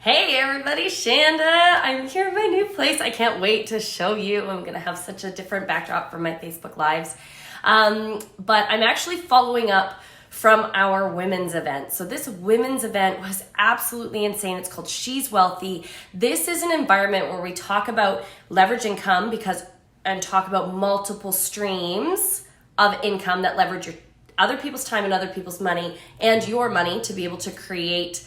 Hey everybody, Shanda. I'm here in my new place. I can't wait to show you. I'm going to have such a different backdrop for my Facebook Lives. But I'm actually following up from our women's event. So this women's event was absolutely insane. It's called She's Wealthy. This is an environment where we talk about leverage income and talk about multiple streams of income that leverage your other people's time and other people's money and your money to be able to create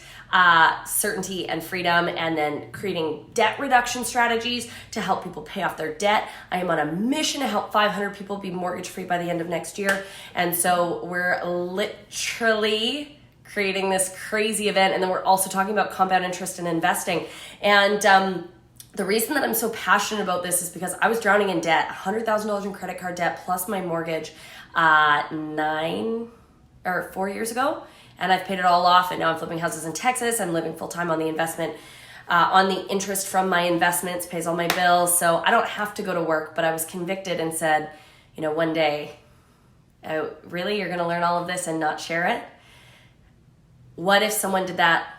certainty and freedom, and then creating debt reduction strategies to help people pay off their debt. I am on a mission to help 500 people be mortgage free by the end of next year. And so we're literally creating this crazy event. And then we're also talking about compound interest and investing. And the reason that I'm so passionate about this is because I was drowning in debt, $100,000 in credit card debt plus my mortgage 4 years ago. And I've paid it all off, and now I'm flipping houses in Texas. I'm living full-time on the investment, on the interest from my investments, pays all my bills. So I don't have to go to work, but I was convicted and said, one day, oh, really, you're gonna learn all of this and not share it? What if someone did that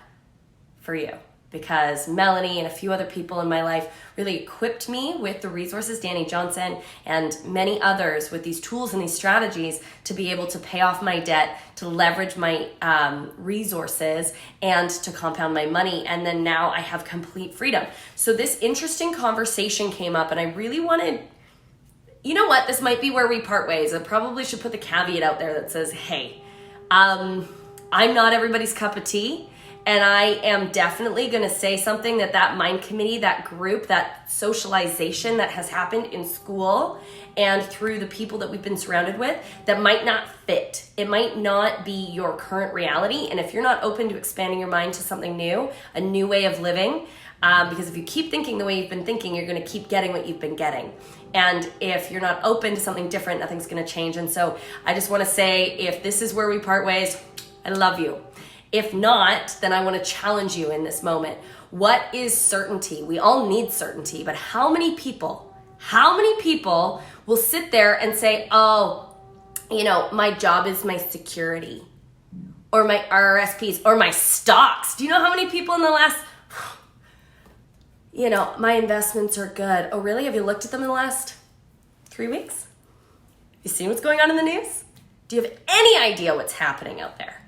for you? Because Melanie and a few other people in my life really equipped me with the resources, Danny Johnson and many others, with these tools and these strategies to be able to pay off my debt, to leverage my resources, and to compound my money. And then now I have complete freedom. So this interesting conversation came up, and I really wanted, this might be where we part ways. I probably should put the caveat out there that says, hey, I'm not everybody's cup of tea. And I am definitely going to say something that mind committee, that group, that socialization that has happened in school and through the people that we've been surrounded with, that might not fit. It might not be your current reality. And if you're not open to expanding your mind to something new, a new way of living, because if you keep thinking the way you've been thinking, you're going to keep getting what you've been getting. And if you're not open to something different, nothing's going to change. And so I just want to say, if this is where we part ways, I love you. If not, then I want to challenge you in this moment. What is certainty? We all need certainty, but how many people will sit there and say, oh, my job is my security, or my RRSPs, or my stocks? Do you know how many people in the last, my investments are good. Oh, really? Have you looked at them in the last 3 weeks? You seen what's going on in the news? Do you have any idea what's happening out there?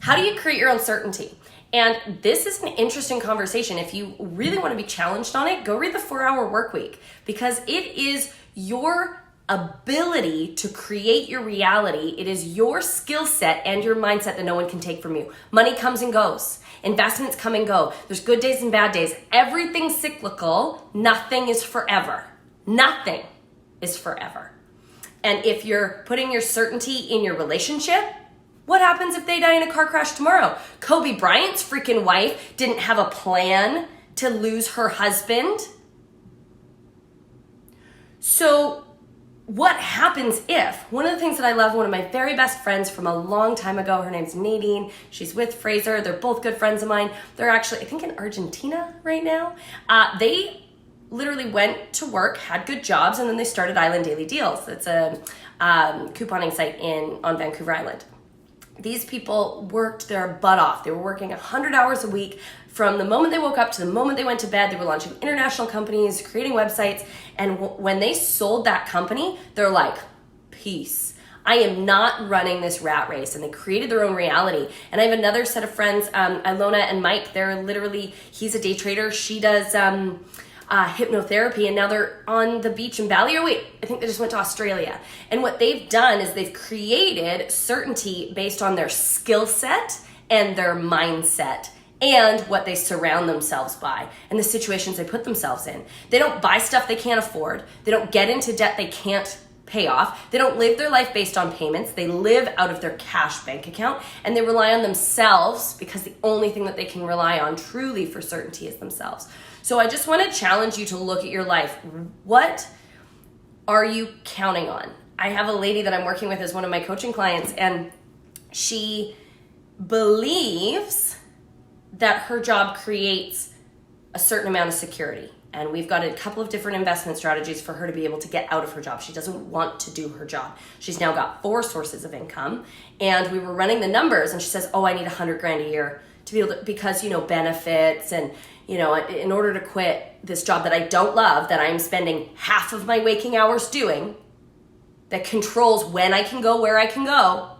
How do you create your own certainty? And this is an interesting conversation. If you really want to be challenged on it, go read the 4-Hour Workweek, because it is your ability to create your reality. It is your skill set and your mindset that no one can take from you. Money comes and goes. Investments come and go. There's good days and bad days. Everything's cyclical. Nothing is forever. Nothing is forever. And if you're putting your certainty in your relationship, what happens if they die in a car crash tomorrow? Kobe Bryant's freaking wife didn't have a plan to lose her husband. So what happens if, one of the things that I love, one of my very best friends from a long time ago, her name's Nadine. She's with Fraser. They're both good friends of mine. They're actually, I think, in Argentina right now. They literally went to work, had good jobs, and then they started Island Daily Deals. It's a couponing site on Vancouver Island. These people worked their butt off. They were working 100 hours a week from the moment they woke up to the moment they went to bed. They were launching international companies, creating websites. And when they sold that company, they're like, peace. I am not running this rat race. And they created their own reality. And I have another set of friends, Ilona and Mike. They're literally, he's a day trader. She does hypnotherapy, and now they're on the beach in Bali. Oh wait, I think they just went to Australia. And what they've done is they've created certainty based on their skill set and their mindset and what they surround themselves by and the situations they put themselves in. They don't buy stuff they can't afford. They don't get into debt they can't pay off. They don't live their life based on payments. They live out of their cash bank account, and they rely on themselves, because the only thing that they can rely on truly for certainty is themselves. So I just want to challenge you to look at your life. What are you counting on? I have a lady that I'm working with as one of my coaching clients, and she believes that her job creates a certain amount of security. And we've got a couple of different investment strategies for her to be able to get out of her job. She doesn't want to do her job. She's now got 4 sources of income, and we were running the numbers, and she says, oh, I need $100,000 a year to be able to, because, benefits and, in order to quit this job that I don't love, that I'm spending half of my waking hours doing, that controls when I can go, where I can go,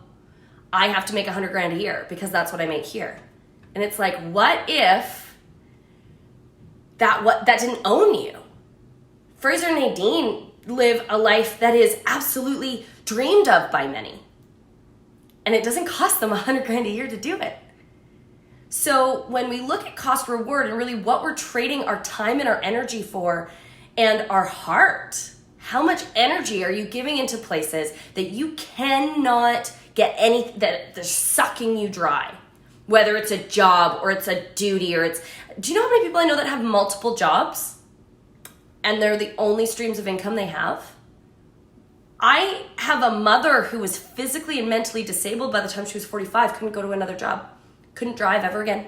I have to make $100,000 a year because that's what I make here. And it's like, what if that didn't own you? Fraser and Nadine live a life that is absolutely dreamed of by many. And it doesn't cost them $100,000 a year to do it. So when we look at cost reward and really what we're trading our time and our energy for and our heart, how much energy are you giving into places that you cannot get that they're sucking you dry? Whether it's a job or it's a duty or do you know how many people I know that have multiple jobs and they're the only streams of income they have? I have a mother who was physically and mentally disabled by the time she was 45, couldn't go to another job, couldn't drive ever again.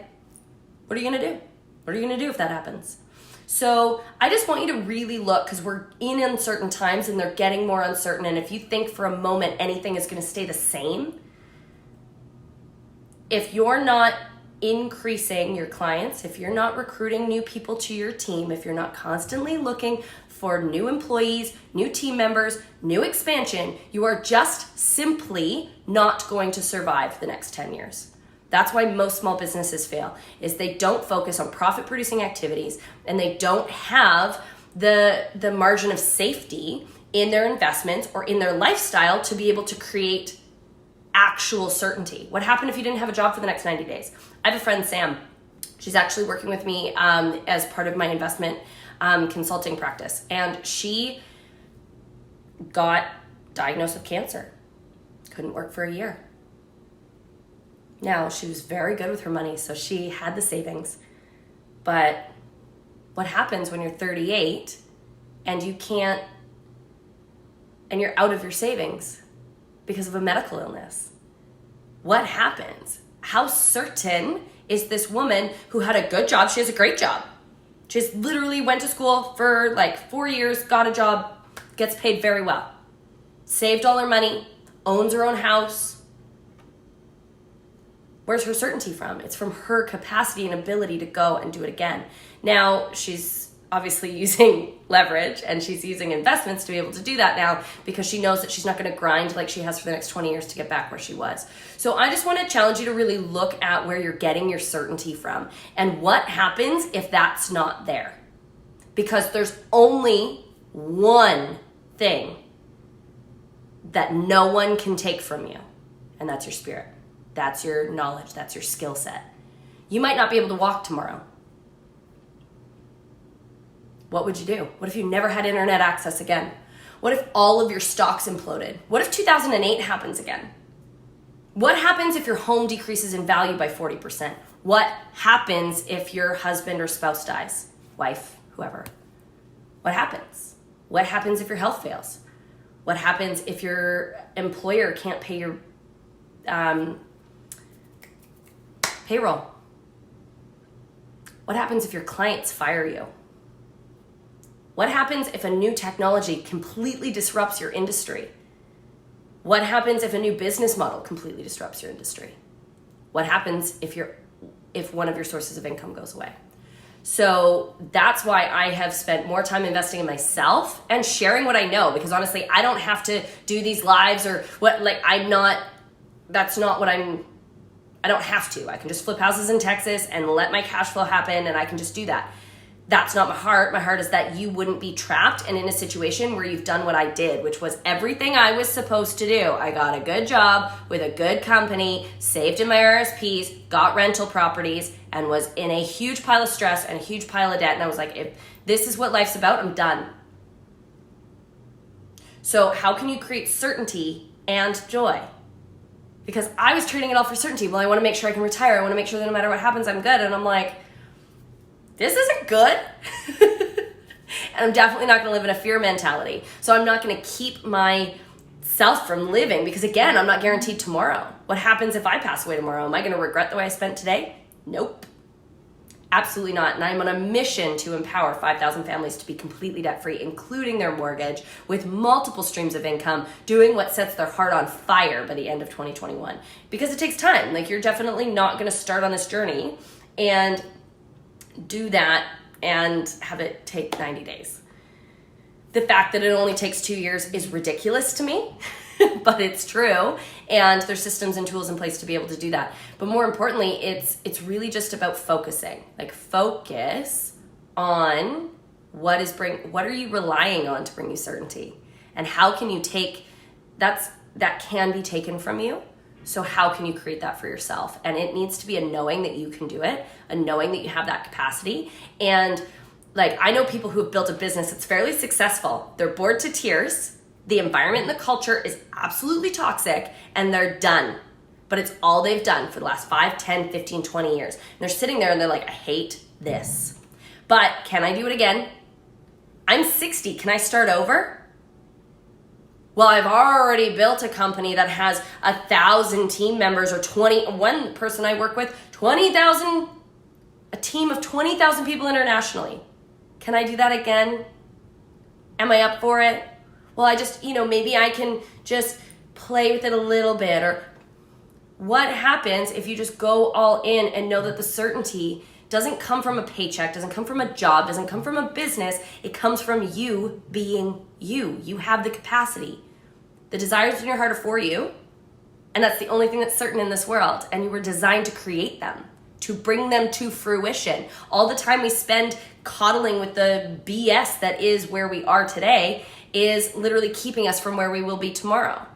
What are you gonna do? What are you gonna do if that happens? So I just want you to really look, because we're in uncertain times and they're getting more uncertain. And if you think for a moment anything is gonna stay the same, if you're not increasing your clients, if you're not recruiting new people to your team, if you're not constantly looking for new employees, new team members, new expansion, you are just simply not going to survive the next 10 years. That's why most small businesses fail, is they don't focus on profit producing activities and they don't have the margin of safety in their investments or in their lifestyle to be able to create actual certainty. What happened if you didn't have a job for the next 90 days? I have a friend, Sam. She's actually working with me as part of my investment consulting practice. And she got diagnosed with cancer. Couldn't work for a year. Now, she was very good with her money, so she had the savings. But what happens when you're 38 and you can't, and you're out of your savings because of a medical illness? What happens? How certain is this woman who had a good job? She has a great job. She's literally went to school for like 4 years, got a job, gets paid very well, saved all her money, owns her own house. Where's her certainty from? It's from her capacity and ability to go and do it again. Now, she's obviously using leverage and she's using investments to be able to do that now because she knows that she's not going to grind like she has for the next 20 years to get back where she was. So I just want to challenge you to really look at where you're getting your certainty from and what happens if that's not there. Because there's only one thing that no one can take from you, and that's your spirit. That's your knowledge. That's your skill set. You might not be able to walk tomorrow. What would you do? What if you never had internet access again? What if all of your stocks imploded? What if 2008 happens again? What happens if your home decreases in value by 40%? What happens if your husband or spouse dies? Wife, whoever. What happens? What happens if your health fails? What happens if your employer can't pay your payroll? What happens if your clients fire you? What happens if a new technology completely disrupts your industry? What happens if a new business model completely disrupts your industry? What happens if one of your sources of income goes away? So that's why I have spent more time investing in myself and sharing what I know, because honestly, I don't have to do these lives or that's not what I don't have to. I can just flip houses in Texas and let my cash flow happen, and I can just do that. That's not my heart. My heart is that you wouldn't be trapped and in a situation where you've done what I did, which was everything I was supposed to do. I got a good job with a good company, saved in my RSPs, got rental properties, and was in a huge pile of stress and a huge pile of debt. And I was like, if this is what life's about, I'm done. So how can you create certainty and joy? Because I was trading it all for certainty. Well, I want to make sure I can retire. I want to make sure that no matter what happens, I'm good. And I'm like, this isn't good. And I'm definitely not going to live in a fear mentality. So I'm not going to keep myself from living because, again, I'm not guaranteed tomorrow. What happens if I pass away tomorrow? Am I going to regret the way I spent today? Nope. Absolutely not. And I'm on a mission to empower 5,000 families to be completely debt-free, including their mortgage, with multiple streams of income, doing what sets their heart on fire by the end of 2021. Because it takes time. Like, you're definitely not going to start on this journey and do that and have it take 90 days. The fact that it only takes 2 years is ridiculous to me, but it's true. And there's systems and tools in place to be able to do that. But more importantly, it's really just about focusing. Like, focus on what are you relying on to bring you certainty? And how can you take that can be taken from you. So how can you create that for yourself? And it needs to be a knowing that you can do it, a knowing that you have that capacity. And like, I know people who have built a business that's fairly successful. They're bored to tears. The environment and the culture is absolutely toxic, and they're done. But it's all they've done for the last 5, 10, 15, 20 years. And they're sitting there and they're like, I hate this. But can I do it again? I'm 60. Can I start over? Well, I've already built a company that has 1,000 team members, or one person I work with, 20,000, a team of 20,000 people internationally. Can I do that again? Am I up for it? Well, I just, maybe I can just play with it a little bit. Or what happens if you just go all in and know that the certainty doesn't come from a paycheck, doesn't come from a job, doesn't come from a business. It comes from you being you. You have the capacity. The desires in your heart are for you. And that's the only thing that's certain in this world. And you were designed to create them, to bring them to fruition. All the time we spend coddling with the BS that is where we are today is literally keeping us from where we will be tomorrow.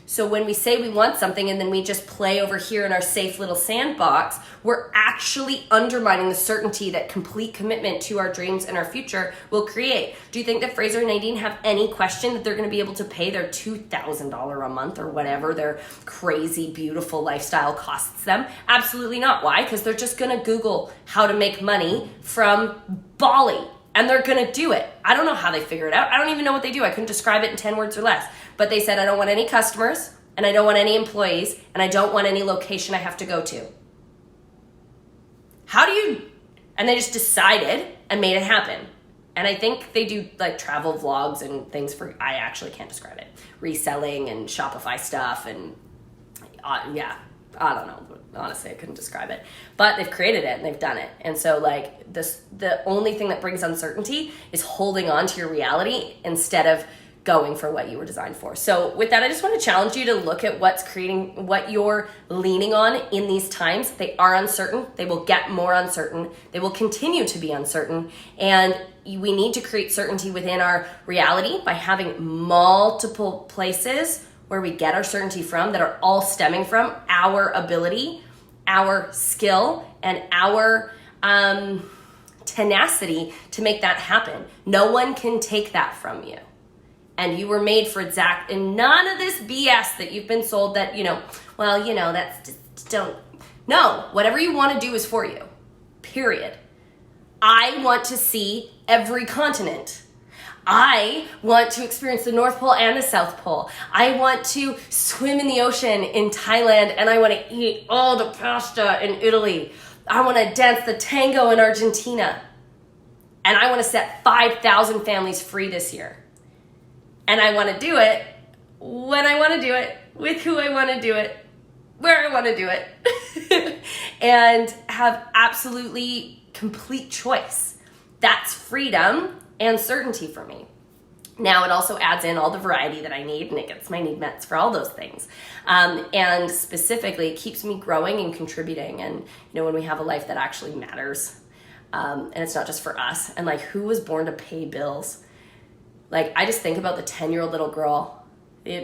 So when we say we want something and then we just play over here in our safe little sandbox, we're actually undermining the certainty that complete commitment to our dreams and our future will create. Do you think that Fraser and Nadine have any question that they're going to be able to pay their $2,000 a month or whatever their crazy, beautiful lifestyle costs them? Absolutely not. Why? Because they're just going to Google how to make money from Bali. And they're going to do it. I don't know how they figure it out. I don't even know what they do. I couldn't describe it in 10 words or less. But they said, I don't want any customers, and I don't want any employees, and I don't want any location I have to go to. And they just decided and made it happen. And I think they do like travel vlogs and things I actually can't describe it. Reselling and Shopify stuff and I don't know. Honestly, I couldn't describe it. But they've created it and they've done it. And so like the only thing that brings uncertainty is holding on to your reality instead of going for what you were designed for. So with that, I just want to challenge you to look at what you're leaning on in these times. They are uncertain. They will get more uncertain. They will continue to be uncertain. And we need to create certainty within our reality by having multiple places where we get our certainty from that are all stemming from our ability, our skill, and our tenacity to make that happen. No one can take that from you. And you were made for and none of this BS that you've been sold that, that's just, don't. No, whatever you want to do is for you, period. I want to see every continent. I want to experience the North Pole and the South Pole. I want to swim in the ocean in Thailand, and I want to eat all the pasta in Italy. I want to dance the tango in Argentina. And I want to set 5,000 families free this year. And I want to do it when I want to do it, with who I want to do it, where I want to do it, and have absolutely complete choice. That's freedom and certainty for me. Now it also adds in all the variety that I need, and it gets my need met for all those things. And specifically, it keeps me growing and contributing. And when we have a life that actually matters, and it's not just for us. And like, who was born to pay bills? Like, I just think about the 10-year-old little girl. Do you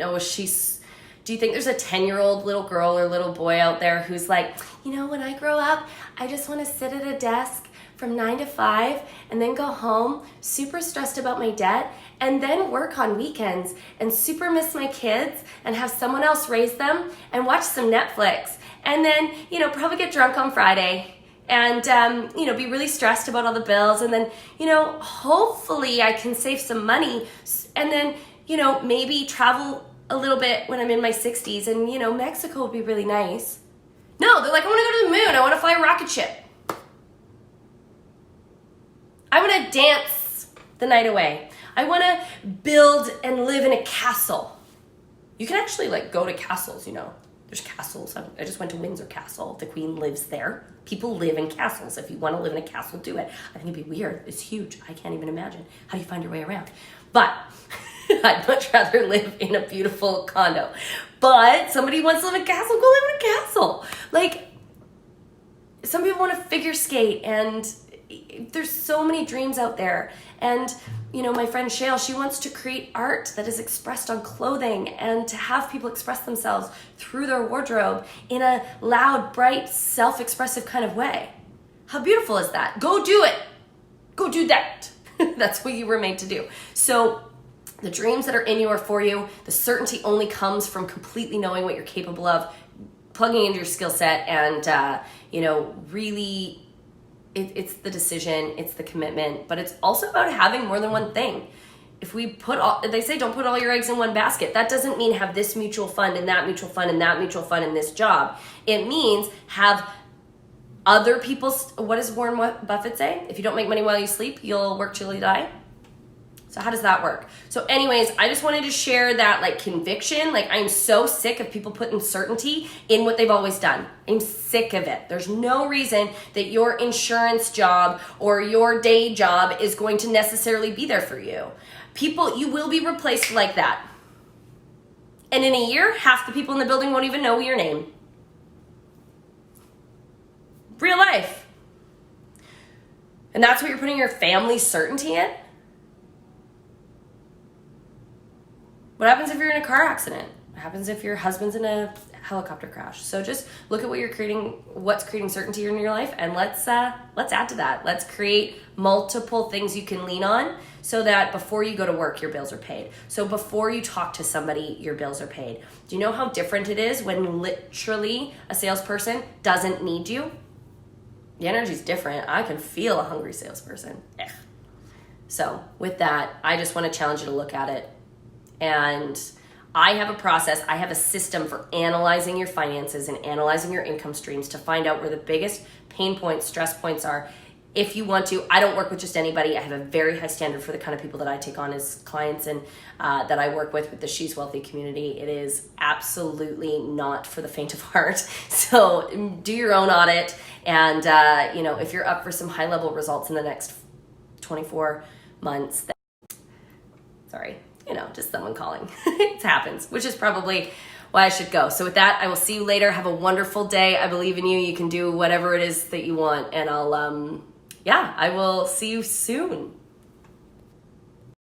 think there's a 10-year-old little girl or little boy out there who's like, when I grow up, I just want to sit at a desk from 9 to 5 and then go home super stressed about my debt and then work on weekends and super miss my kids and have someone else raise them and watch some Netflix and then, probably get drunk on Friday and, be really stressed about all the bills. And then, hopefully I can save some money and then, maybe travel a little bit when I'm in my 60s and, Mexico would be really nice. No, they're like, I want to go to the moon. I want to fly a rocket ship. dance the night away. I want to build and live in a castle. You can actually like go to castles, you know. There's castles. I just went to Windsor Castle. The Queen lives there. People live in castles. If you want to live in a castle, do it. I think it'd be weird. It's huge. I can't even imagine. How do you find your way around? But I'd much rather live in a beautiful condo. But somebody wants to live in a castle, go live in a castle. Like, some people want to figure skate, and there's so many dreams out there. And, you know, my friend Shale, she wants to create art that is expressed on clothing and to have people express themselves through their wardrobe in a loud, bright, self-expressive kind of way. How beautiful is that? Go do it. Go do that. That's what you were made to do. So the dreams that are in you are for you. The certainty only comes from completely knowing what you're capable of, plugging into your skill set, and, you know, really... It's the decision, it's the commitment, but it's also about having more than one thing. If we they say don't put all your eggs in one basket. That doesn't mean have this mutual fund and that mutual fund and that mutual fund in this job. It means have other people's, what does Warren Buffett say? If you don't make money while you sleep, you'll work till you die. So how does that work? So anyways, I just wanted to share that like conviction. Like, I'm so sick of people putting certainty in what they've always done. I'm sick of it. There's no reason that your insurance job or your day job is going to necessarily be there for you. People, you will be replaced like that. And in a year, half the people in the building won't even know your name. Real life. And that's what you're putting your family's certainty in? What happens if you're in a car accident? What happens if your husband's in a helicopter crash? So just look at what you're creating, what's creating certainty in your life, and let's add to that. Let's create multiple things you can lean on so that before you go to work, your bills are paid. So before you talk to somebody, your bills are paid. Do you know how different it is when literally a salesperson doesn't need you? The energy's different. I can feel a hungry salesperson. Ugh. So with that, I just want to challenge you to look at it. And I have a process, I have a system for analyzing your finances and analyzing your income streams to find out where the biggest pain points, stress points are. If you want to, I don't work with just anybody. I have a very high standard for the kind of people that I take on as clients and that I work with the She's Wealthy community. It is absolutely not for the faint of heart. So do your own audit. And, you know, if you're up for some high level results in the next 24 months, you know, just someone calling. It happens, which is probably why I should go. So with that, I will see you later. Have a wonderful day. I believe in you. You can do whatever it is that you want. And I will see you soon.